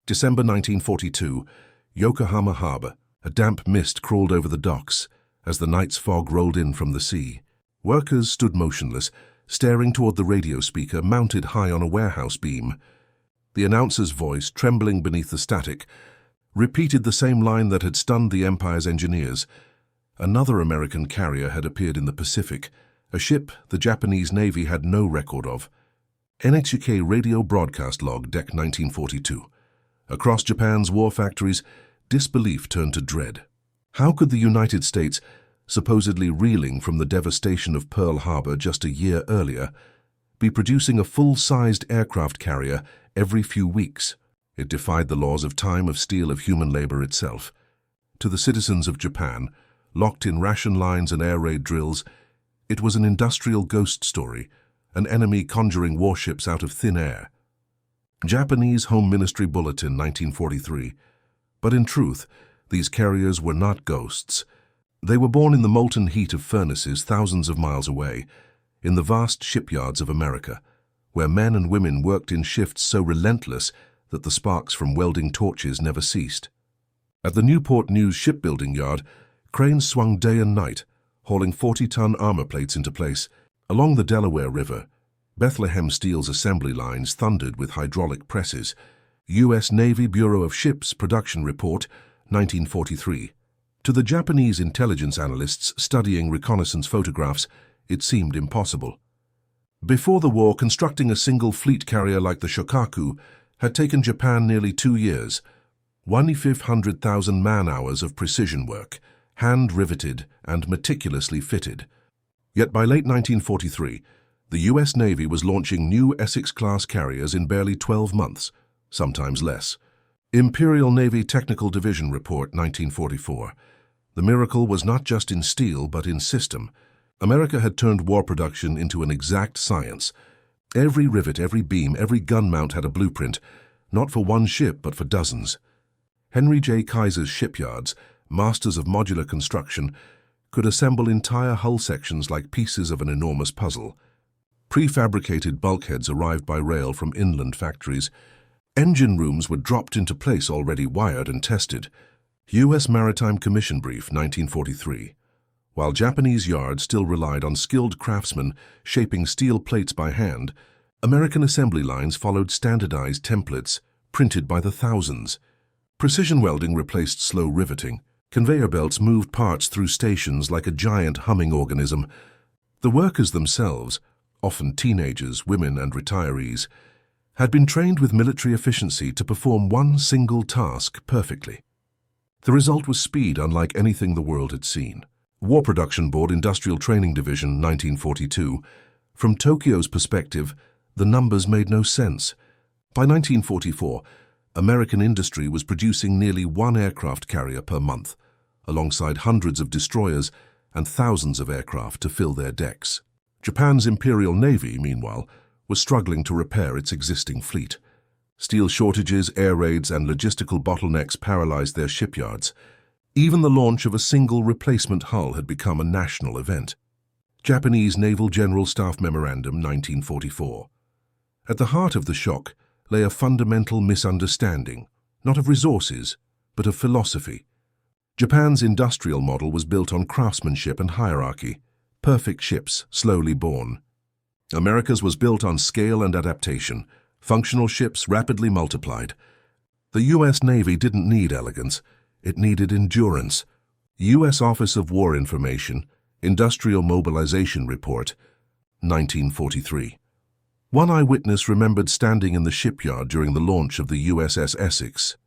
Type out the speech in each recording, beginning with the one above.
December 1942, Yokohama Harbor. A damp mist crawled over the docks as the night's fog rolled in from the sea. Workers stood motionless, staring toward the radio speaker mounted high on a warehouse beam. The announcer's voice, trembling beneath the static, repeated the same line that had stunned the Empire's engineers. Another American carrier had appeared in the Pacific, a ship the Japanese Navy had no record of. NHK Radio Broadcast Log, Deck 1942. Across Japan's war factories, disbelief turned to dread. How could the United States, supposedly reeling from the devastation of Pearl Harbor just a year earlier, be producing a full-sized aircraft carrier every few weeks? It defied the laws of time, of steel, of human labor itself. To the citizens of Japan, locked in ration lines and air raid drills, it was an industrial ghost story, an enemy conjuring warships out of thin air. Japanese Home Ministry Bulletin, 1943. But in truth, these carriers were not ghosts. They were born in the molten heat of furnaces thousands of miles away, in the vast shipyards of America, where men and women worked in shifts so relentless that the sparks from welding torches never ceased. At the Newport News shipbuilding yard, cranes swung day and night, hauling 40-ton armor plates into place. Along the Delaware River, Bethlehem Steel's assembly lines thundered with hydraulic presses. U.S. Navy Bureau of Ships Production Report, 1943. To the Japanese intelligence analysts studying reconnaissance photographs, it seemed impossible. Before the war, constructing a single fleet carrier like the Shokaku had taken Japan nearly 2 years, 1,500,000 man-hours of precision work, hand-riveted and meticulously fitted. Yet by late 1943, the U.S. Navy was launching new Essex-class carriers in barely 12 months, sometimes less. Imperial Navy Technical Division Report, 1944. The miracle was not just in steel, but in system. America had turned war production into an exact science. Every rivet, every beam, every gun mount had a blueprint, not for one ship, but for dozens. Henry J. Kaiser's shipyards, masters of modular construction, could assemble entire hull sections like pieces of an enormous puzzle. Prefabricated bulkheads arrived by rail from inland factories. Engine rooms were dropped into place already wired and tested. U.S. Maritime Commission Brief, 1943. While Japanese yards still relied on skilled craftsmen shaping steel plates by hand, American assembly lines followed standardized templates printed by the thousands. Precision welding replaced slow riveting. Conveyor belts moved parts through stations like a giant humming organism. The workers themselves, often teenagers, women, and retirees, had been trained with military efficiency to perform one single task perfectly. The result was speed unlike anything the world had seen. War Production Board Industrial Training Division, 1942. From Tokyo's perspective, the numbers made no sense. By 1944, American industry was producing nearly one aircraft carrier per month, alongside hundreds of destroyers and thousands of aircraft to fill their decks. Japan's Imperial Navy, meanwhile, was struggling to repair its existing fleet. Steel shortages, air raids, and logistical bottlenecks paralyzed their shipyards. Even the launch of a single replacement hull had become a national event. Japanese Naval General Staff Memorandum, 1944. At the heart of the shock lay a fundamental misunderstanding, not of resources, but of philosophy. Japan's industrial model was built on craftsmanship and hierarchy, perfect ships slowly born. America's was built on scale and adaptation, functional ships rapidly multiplied. The U.S. Navy didn't need elegance, it needed endurance. U.S. Office of War Information, Industrial Mobilization Report, 1943. One eyewitness remembered standing in the shipyard during the launch of the USS Essex.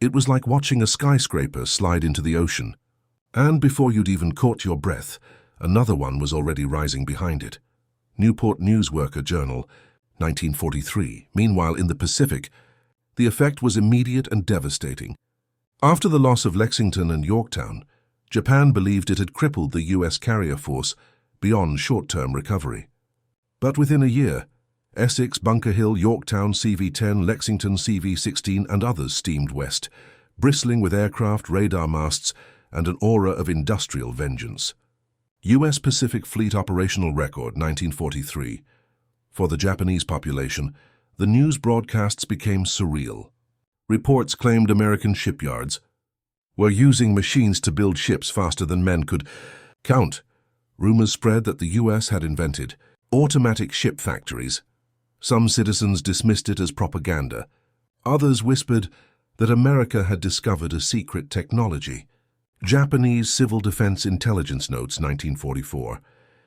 It was like watching a skyscraper slide into the ocean. And before you'd even caught your breath, another one was already rising behind it. Newport News Worker Journal, 1943. Meanwhile, in the Pacific, the effect was immediate and devastating. After the loss of Lexington and Yorktown, Japan believed it had crippled the U.S. carrier force beyond short-term recovery. But within a year, Essex, Bunker Hill, Yorktown, CV-10, Lexington, CV-16, and others steamed west, bristling with aircraft, radar masts, and an aura of industrial vengeance. U.S. Pacific Fleet Operational Record, 1943. For the Japanese population, the news broadcasts became surreal. Reports claimed American shipyards were using machines to build ships faster than men could count. Rumors spread that the U.S. had invented automatic ship factories. Some citizens dismissed it as propaganda. Others whispered that America had discovered a secret technology. Japanese Civil Defense Intelligence Notes, 1944.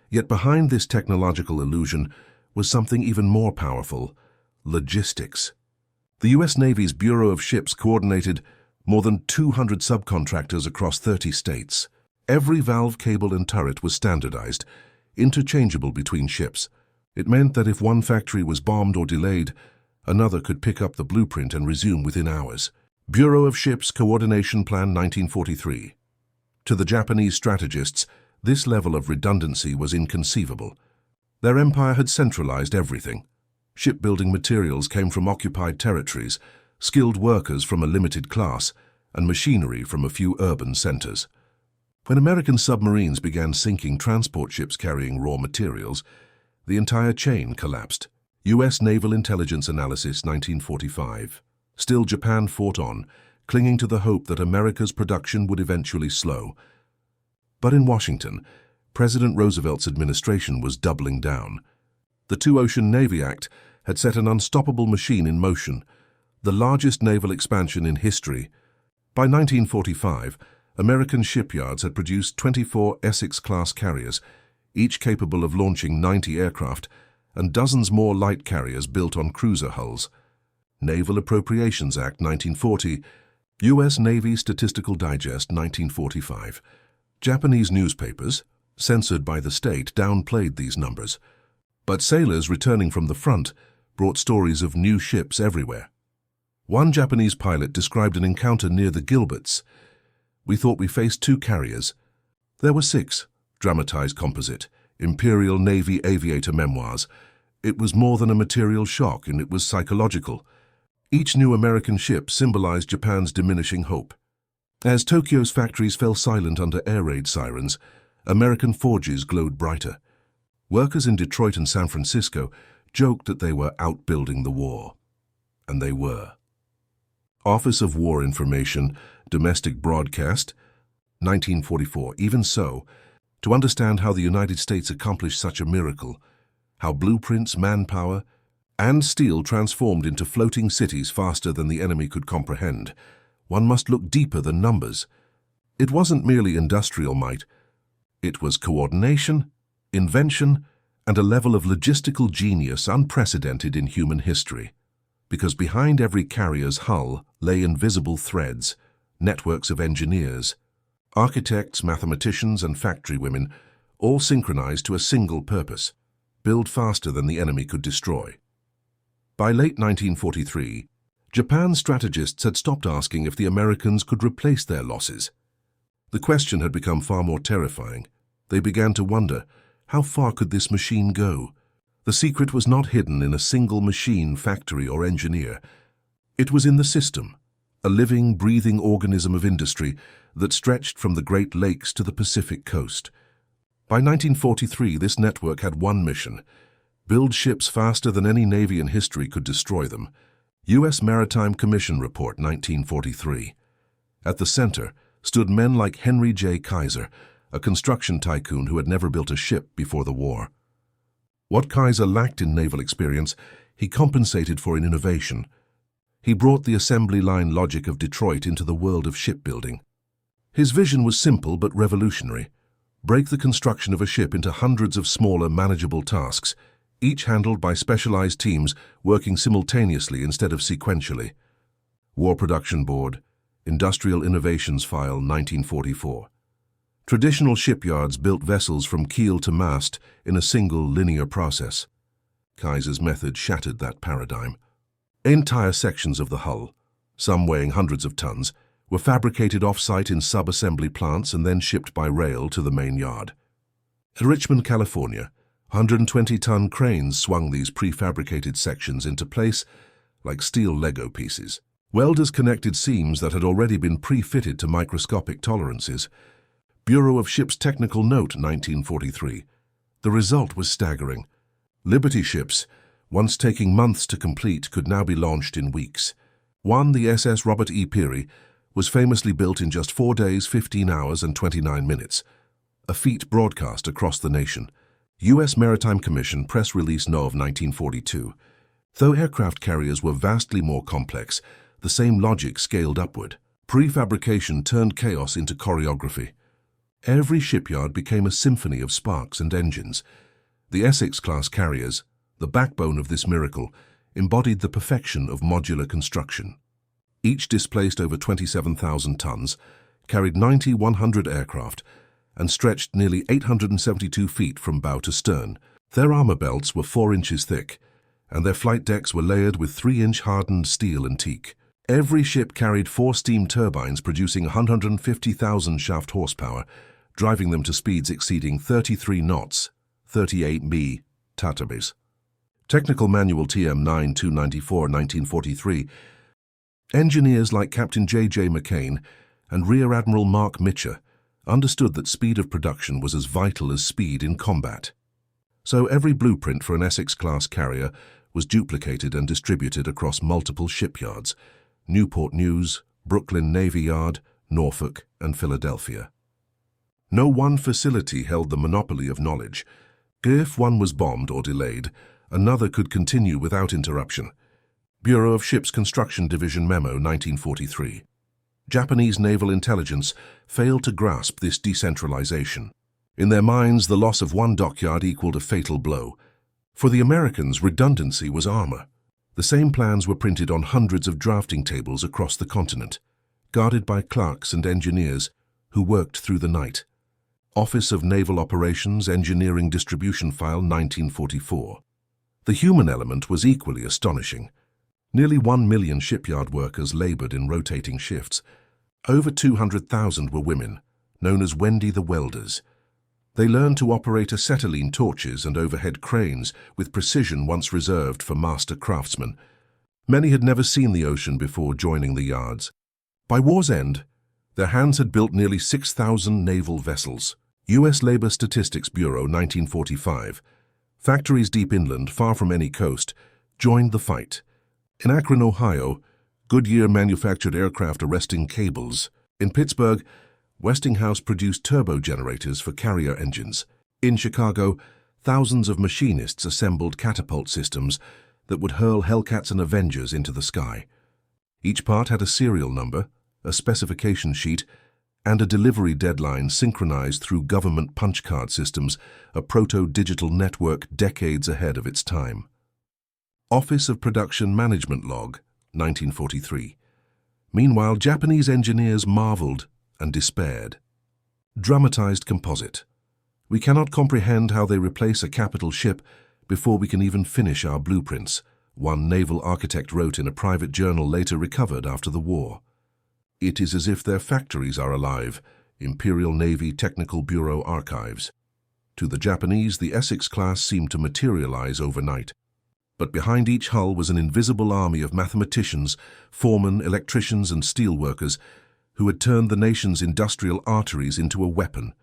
Yet behind this technological illusion was something even more powerful: logistics. The U.S. Navy's Bureau of Ships coordinated more than 200 subcontractors across 30 states. Every valve, cable, and turret was standardized, interchangeable between ships. It meant that if one factory was bombed or delayed, another could pick up the blueprint and resume within hours. Bureau of Ships Coordination Plan, 1943. To the Japanese strategists, this level of redundancy was inconceivable. Their empire had centralized everything. Shipbuilding materials came from occupied territories, skilled workers from a limited class, and machinery from a few urban centers. When American submarines began sinking transport ships carrying raw materials, the entire chain collapsed. U.S. Naval Intelligence Analysis, 1945. Still, Japan fought on, clinging to the hope that America's production would eventually slow. But in Washington, President Roosevelt's administration was doubling down. The Two-Ocean Navy Act had set an unstoppable machine in motion, the largest naval expansion in history. By 1945, American shipyards had produced 24 Essex-class carriers, each capable of launching 90 aircraft, and dozens more light carriers built on cruiser hulls. Naval Appropriations Act, 1940, U.S. Navy Statistical Digest, 1945. Japanese newspapers, censored by the state, downplayed these numbers. But sailors returning from the front brought stories of new ships everywhere. One Japanese pilot described an encounter near the Gilberts. "We thought we faced 2 carriers. There were 6, dramatized composite, Imperial Navy Aviator Memoirs. It was more than a material shock, and it was psychological. Each new American ship symbolized Japan's diminishing hope. As Tokyo's factories fell silent under air raid sirens, American forges glowed brighter. Workers in Detroit and San Francisco joked that they were outbuilding the war. And they were." Office of War Information, Domestic Broadcast, 1944. Even so, to understand how the United States accomplished such a miracle, how blueprints, manpower, and steel transformed into floating cities faster than the enemy could comprehend, one must look deeper than numbers. It wasn't merely industrial might. It was coordination, invention, and a level of logistical genius unprecedented in human history. Because behind every carrier's hull lay invisible threads, networks of engineers, architects, mathematicians, and factory women, all synchronized to a single purpose: build faster than the enemy could destroy. By late 1943, Japan's strategists had stopped asking if the Americans could replace their losses. The question had become far more terrifying. They began to wonder, how far could this machine go? The secret was not hidden in a single machine, factory, or engineer. It was in the system, a living, breathing organism of industry that stretched from the Great Lakes to the Pacific coast. By 1943, this network had one mission: build ships faster than any navy in history could destroy them. U.S. Maritime Commission Report, 1943. At the center stood men like Henry J. Kaiser, a construction tycoon who had never built a ship before the war. What Kaiser lacked in naval experience, he compensated for in innovation. He brought the assembly line logic of Detroit into the world of shipbuilding. His vision was simple but revolutionary: break the construction of a ship into hundreds of smaller, manageable tasks, each handled by specialized teams working simultaneously instead of sequentially. War Production Board, Industrial Innovations File, 1944. Traditional shipyards built vessels from keel to mast in a single linear process. Kaiser's method shattered that paradigm. Entire sections of the hull, some weighing hundreds of tons, were fabricated off-site in sub-assembly plants and then shipped by rail to the main yard. At Richmond, California, 120-ton cranes swung these prefabricated sections into place like steel Lego pieces. Welders connected seams that had already been pre-fitted to microscopic tolerances. Bureau of Ships Technical Note, 1943. The result was staggering. Liberty ships, once taking months to complete, could now be launched in weeks. One, the SS Robert E. Peary, was famously built in just 4 days, 15 hours and 29 minutes, a feat broadcast across the nation. U.S. Maritime Commission Press Release No. of 1942. Though aircraft carriers were vastly more complex, the same logic scaled upward. Prefabrication turned chaos into choreography. Every shipyard became a symphony of sparks and engines. The Essex-class carriers, the backbone of this miracle, embodied the perfection of modular construction. Each displaced over 27,000 tons, carried 100 aircraft, and stretched nearly 872 feet from bow to stern. Their armor belts were 4 inches thick, and their flight decks were layered with 3-inch hardened steel and teak. Every ship carried 4 steam turbines producing 150,000 shaft horsepower, driving them to speeds exceeding 33 knots, 38 m, tatabes. Technical Manual TM 9294, 1943. Engineers like Captain J.J. McCain and Rear Admiral Mark Mitcher understood that speed of production was as vital as speed in combat. So every blueprint for an Essex-class carrier was duplicated and distributed across multiple shipyards: Newport News, Brooklyn Navy Yard, Norfolk, and Philadelphia. No one facility held the monopoly of knowledge. If one was bombed or delayed, another could continue without interruption. Bureau of Ships Construction Division Memo 1943. Japanese naval intelligence failed to grasp this decentralization. In their minds, the loss of one dockyard equaled a fatal blow. For the Americans, redundancy was armor. The same plans were printed on hundreds of drafting tables across the continent, guarded by clerks and engineers who worked through the night. Office of Naval Operations, Engineering Distribution File 1944. The human element was equally astonishing. Nearly 1 million shipyard workers labored in rotating shifts. Over 200,000 were women, known as Wendy the Welders. They learned to operate acetylene torches and overhead cranes with precision once reserved for master craftsmen. Many had never seen the ocean before joining the yards. By war's end, their hands had built nearly 6,000 naval vessels. U.S. Labor Statistics Bureau 1945. Factories deep inland, far from any coast, joined the fight. In Akron, Ohio, Goodyear manufactured aircraft arresting cables. In Pittsburgh, Westinghouse produced turbo generators for carrier engines. In Chicago, thousands of machinists assembled catapult systems that would hurl Hellcats and Avengers into the sky. Each part had a serial number, a specification sheet, and a delivery deadline synchronized through government punch card systems, a proto-digital network decades ahead of its time. Office of Production Management Log, 1943. Meanwhile, Japanese engineers marveled and despaired. Dramatized composite. We cannot comprehend how they replace a capital ship before we can even finish our blueprints, one naval architect wrote in a private journal later recovered after the war. It is as if their factories are alive. Imperial Navy Technical Bureau Archives. To the Japanese, the Essex class seemed to materialize overnight. But behind each hull was an invisible army of mathematicians, foremen, electricians, and steelworkers who had turned the nation's industrial arteries into a weapon.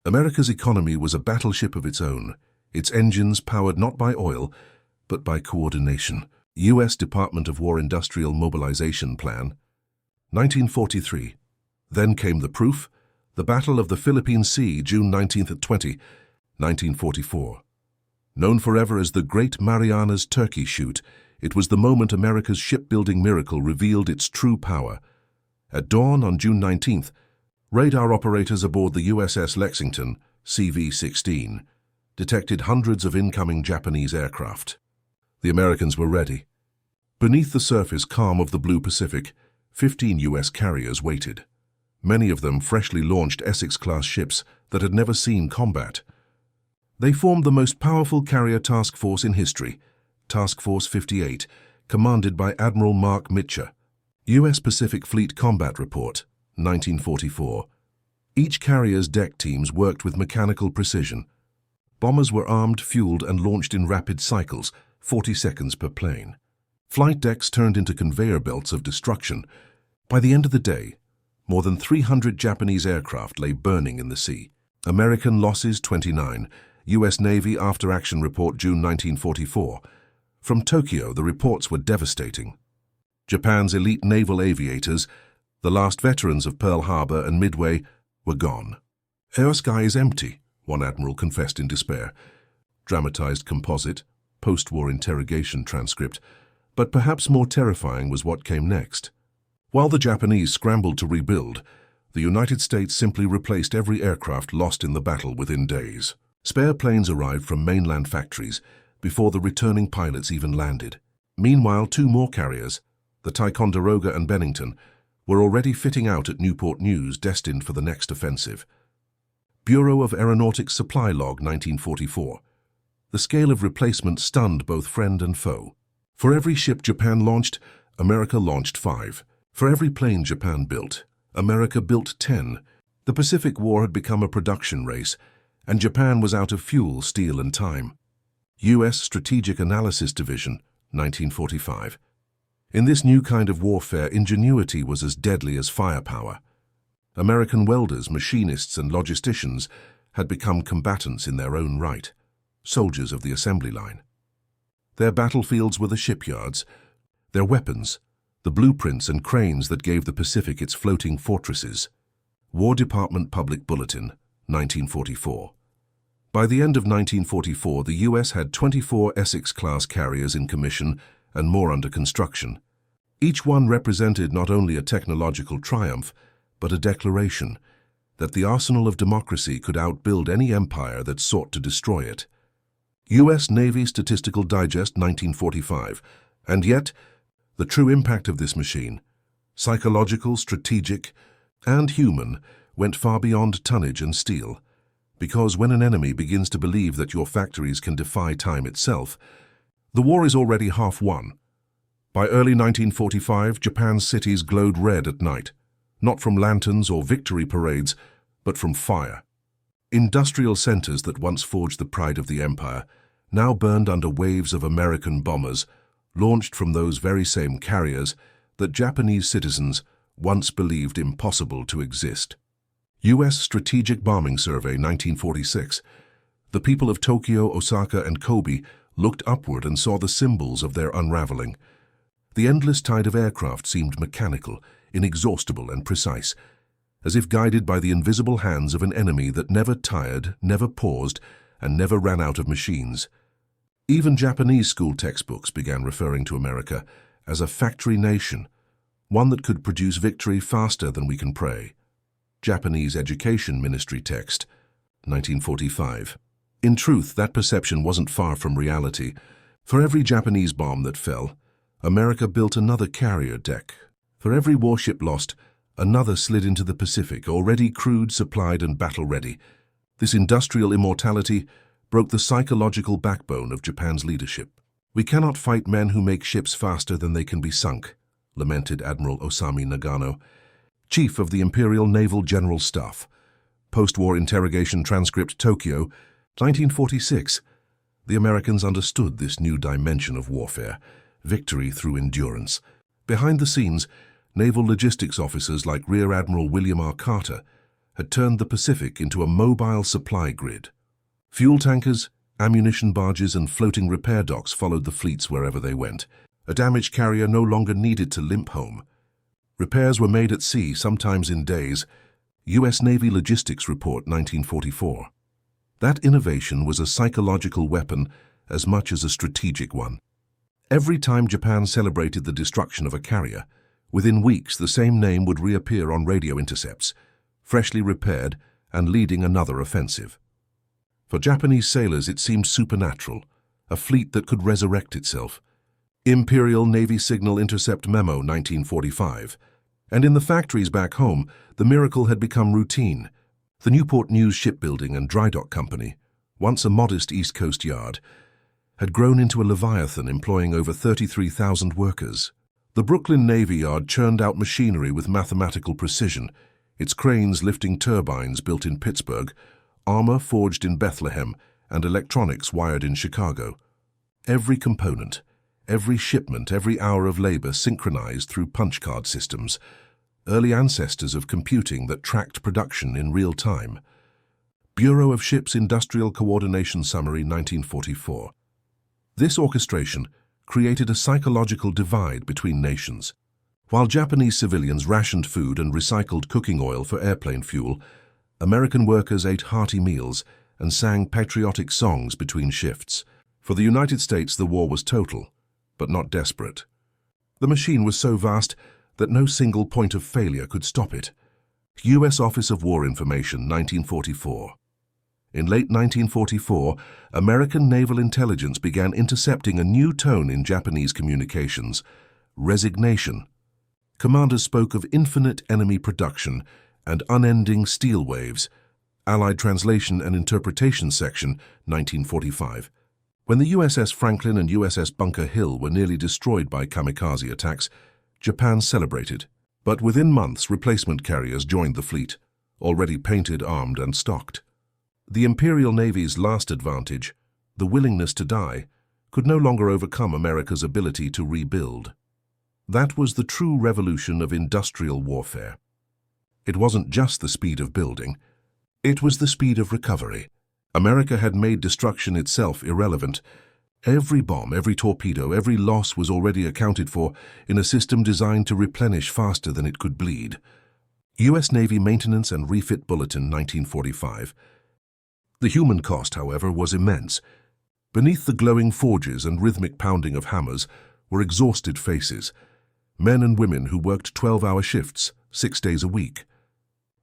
America's economy was a battleship of its own, its engines powered not by oil, but by coordination. U.S. Department of War Industrial Mobilization Plan, 1943. Then came the proof, the Battle of the Philippine Sea, June 19th at 20, 1944. Known forever as the Great Marianas Turkey Shoot, it was the moment America's shipbuilding miracle revealed its true power. At dawn on June 19th, radar operators aboard the USS Lexington, CV-16, detected hundreds of incoming Japanese aircraft. The Americans were ready. Beneath the surface calm of the blue Pacific, 15 U.S. carriers waited, many of them freshly launched Essex-class ships that had never seen combat. They formed the most powerful carrier task force in history, Task Force 58, commanded by Admiral Mark Mitcher. U.S. Pacific Fleet Combat Report, 1944. Each carrier's deck teams worked with mechanical precision. Bombers were armed, fueled, and launched in rapid cycles, 40 seconds per plane. Flight decks turned into conveyor belts of destruction. By the end of the day, more than 300 Japanese aircraft lay burning in the sea. American losses 29. U.S. Navy After-Action Report, June 1944. From Tokyo, the reports were devastating. Japan's elite naval aviators, the last veterans of Pearl Harbor and Midway, were gone. "Our sky is empty," one admiral confessed in despair. Dramatized composite, post-war interrogation transcript, but perhaps more terrifying was what came next. While the Japanese scrambled to rebuild, the United States simply replaced every aircraft lost in the battle within days. Spare planes arrived from mainland factories before the returning pilots even landed. Meanwhile, two more carriers, the Ticonderoga and Bennington, were already fitting out at Newport News, destined for the next offensive. Bureau of Aeronautics Supply Log 1944. The scale of replacement stunned both friend and foe. For every ship Japan launched, America launched 5. For every plane Japan built, America built 10. The Pacific War had become a production race, and Japan was out of fuel, steel, and time. U.S. Strategic Analysis Division, 1945. In this new kind of warfare, ingenuity was as deadly as firepower. American welders, machinists, and logisticians had become combatants in their own right, soldiers of the assembly line. Their battlefields were the shipyards, their weapons, the blueprints and cranes that gave the Pacific its floating fortresses. War Department Public Bulletin, 1944. By the end of 1944, the U.S. had 24 Essex-class carriers in commission and more under construction. Each one represented not only a technological triumph, but a declaration that the arsenal of democracy could outbuild any empire that sought to destroy it. U.S. Navy Statistical Digest, 1945. And yet, the true impact of this machine, psychological, strategic, and human, went far beyond tonnage and steel. Because when an enemy begins to believe that your factories can defy time itself, the war is already half won. By early 1945, Japan's cities glowed red at night, not from lanterns or victory parades, but from fire. Industrial centers that once forged the pride of the empire now burned under waves of American bombers, launched from those very same carriers that Japanese citizens once believed impossible to exist. U.S. Strategic Bombing Survey, 1946. The people of Tokyo, Osaka, and Kobe looked upward and saw the symbols of their unraveling. The endless tide of aircraft seemed mechanical, inexhaustible, and precise, as if guided by the invisible hands of an enemy that never tired, never paused, and never ran out of machines. Even Japanese school textbooks began referring to America as a factory nation, one that could produce victory faster than we can pray. Japanese Education Ministry text, 1945. In truth, that perception wasn't far from reality. For every Japanese bomb that fell, America built another carrier deck. For every warship lost, another slid into the Pacific, already crewed, supplied, and battle-ready. This industrial immortality broke the psychological backbone of Japan's leadership. "We cannot fight men who make ships faster than they can be sunk," lamented Admiral Osami Nagano, chief of the Imperial Naval General Staff. Post-war interrogation transcript, Tokyo, 1946. The Americans understood this new dimension of warfare, victory through endurance. Behind the scenes, naval logistics officers like Rear Admiral William R. Carter had turned the Pacific into a mobile supply grid. Fuel tankers, ammunition barges, and floating repair docks followed the fleets wherever they went. A damaged carrier no longer needed to limp home. Repairs were made at sea, sometimes in days. U.S. Navy Logistics Report, 1944. That innovation was a psychological weapon as much as a strategic one. Every time Japan celebrated the destruction of a carrier, within weeks the same name would reappear on radio intercepts, freshly repaired and leading another offensive. For Japanese sailors it seemed supernatural, a fleet that could resurrect itself. Imperial Navy Signal Intercept Memo, 1945. And in the factories back home, the miracle had become routine. The Newport News Shipbuilding and Dry Dock Company, once a modest East Coast yard, had grown into a leviathan employing over 33,000 workers. The Brooklyn Navy Yard churned out machinery with mathematical precision, its cranes lifting turbines built in Pittsburgh, armor forged in Bethlehem, and electronics wired in Chicago. Every component, every shipment, every hour of labor synchronized through punch card systems, early ancestors of computing that tracked production in real time. Bureau of Ships Industrial Coordination Summary, 1944. This orchestration created a psychological divide between nations. While Japanese civilians rationed food and recycled cooking oil for airplane fuel, American workers ate hearty meals and sang patriotic songs between shifts. For the United States, the war was total, but not desperate. The machine was so vast that no single point of failure could stop it. U.S. Office of War Information, 1944. In late 1944, American naval intelligence began intercepting a new tone in Japanese communications: resignation. Commanders spoke of infinite enemy production and unending steel waves. Allied Translation and Interpretation Section, 1945. When the USS Franklin and USS Bunker Hill were nearly destroyed by kamikaze attacks, Japan celebrated. But within months, replacement carriers joined the fleet, already painted, armed, and stocked. The Imperial Navy's last advantage, the willingness to die, could no longer overcome America's ability to rebuild. That was the true revolution of industrial warfare. It wasn't just the speed of building, it was the speed of recovery. America had made destruction itself irrelevant. Every bomb, every torpedo, every loss was already accounted for in a system designed to replenish faster than it could bleed. U.S. Navy Maintenance and Refit Bulletin, 1945. The human cost, however, was immense. Beneath the glowing forges and rhythmic pounding of hammers were exhausted faces, men and women who worked 12-hour shifts, 6 days a week.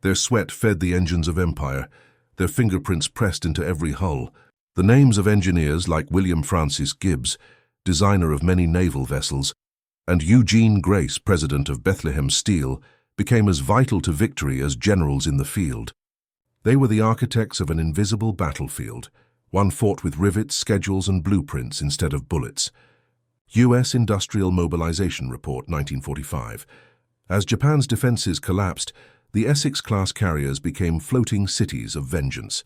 Their sweat fed the engines of empire, their fingerprints pressed into every hull. The names of engineers like William Francis Gibbs, designer of many naval vessels, and Eugene Grace, president of Bethlehem Steel, became as vital to victory as generals in the field. They were the architects of an invisible battlefield, one fought with rivets, schedules, and blueprints instead of bullets. U.S. Industrial Mobilization Report, 1945. As Japan's defenses collapsed, the Essex-class carriers became floating cities of vengeance.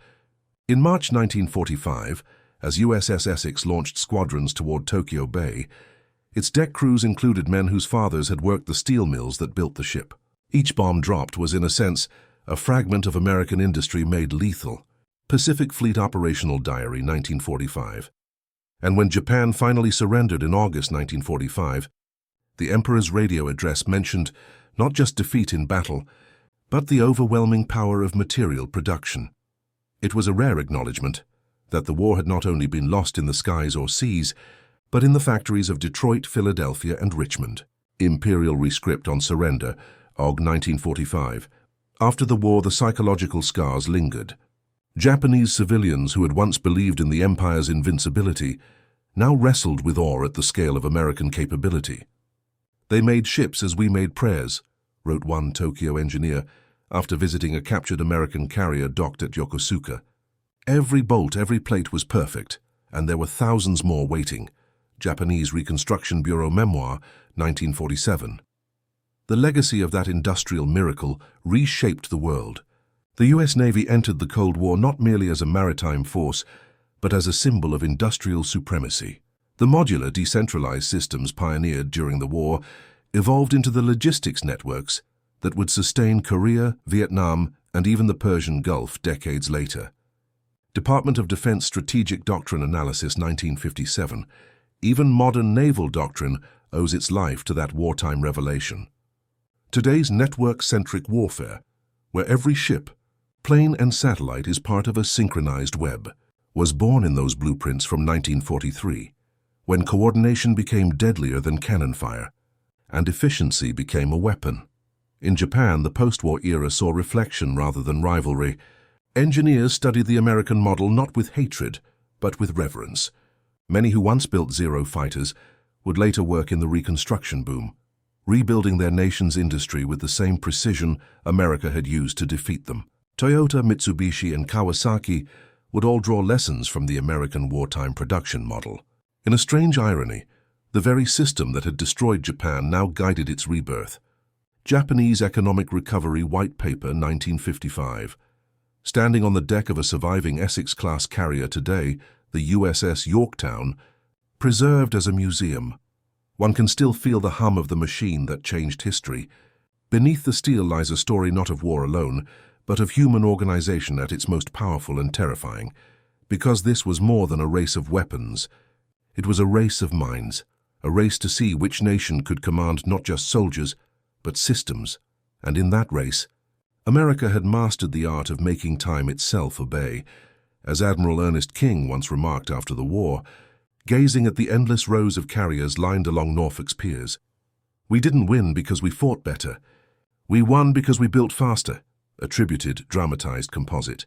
In March 1945, as USS Essex launched squadrons toward Tokyo Bay, its deck crews included men whose fathers had worked the steel mills that built the ship. Each bomb dropped was, in a sense, a fragment of American industry made lethal. Pacific Fleet Operational Diary, 1945. And when Japan finally surrendered in August 1945, the Emperor's radio address mentioned not just defeat in battle, but the overwhelming power of material production. It was a rare acknowledgement that the war had not only been lost in the skies or seas, but in the factories of Detroit, Philadelphia, and Richmond. Imperial Rescript on Surrender, Aug. 1945. After the war, the psychological scars lingered. Japanese civilians who had once believed in the Empire's invincibility now wrestled with awe at the scale of American capability. "They made ships as we made prayers," wrote one Tokyo engineer after visiting a captured American carrier docked at Yokosuka. "Every bolt, every plate was perfect, and there were thousands more waiting." Japanese Reconstruction Bureau Memoir, 1947. The legacy of that industrial miracle reshaped the world. The U.S. Navy entered the Cold War not merely as a maritime force, but as a symbol of industrial supremacy. The modular, decentralized systems pioneered during the war evolved into the logistics networks that would sustain Korea, Vietnam, and even the Persian Gulf decades later. Department of Defense Strategic Doctrine Analysis, 1957. Even modern naval doctrine owes its life to that wartime revelation. Today's network-centric warfare, where every ship, plane, and satellite is part of a synchronized web, was born in those blueprints from 1943, when coordination became deadlier than cannon fire, and efficiency became a weapon. In Japan, the post-war era saw reflection rather than rivalry. Engineers studied the American model not with hatred, but with reverence. Many who once built Zero fighters would later work in the Reconstruction boom, rebuilding their nation's industry with the same precision America had used to defeat them. Toyota, Mitsubishi, and Kawasaki would all draw lessons from the American wartime production model. In a strange irony, the very system that had destroyed Japan now guided its rebirth. Japanese Economic Recovery White Paper, 1955. Standing on the deck of a surviving Essex-class carrier today, the USS Yorktown, preserved as a museum, one can still feel the hum of the machine that changed history. Beneath the steel lies a story not of war alone, but of human organization at its most powerful and terrifying. Because this was more than a race of weapons, it was a race of minds, a race to see which nation could command not just soldiers, but systems, and in that race, America had mastered the art of making time itself obey. As Admiral Ernest King once remarked after the war, gazing at the endless rows of carriers lined along Norfolk's piers, "We didn't win because we fought better. We won because we built faster," attributed dramatized composite.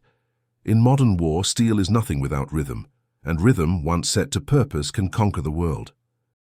In modern war, steel is nothing without rhythm, and rhythm, once set to purpose, can conquer the world.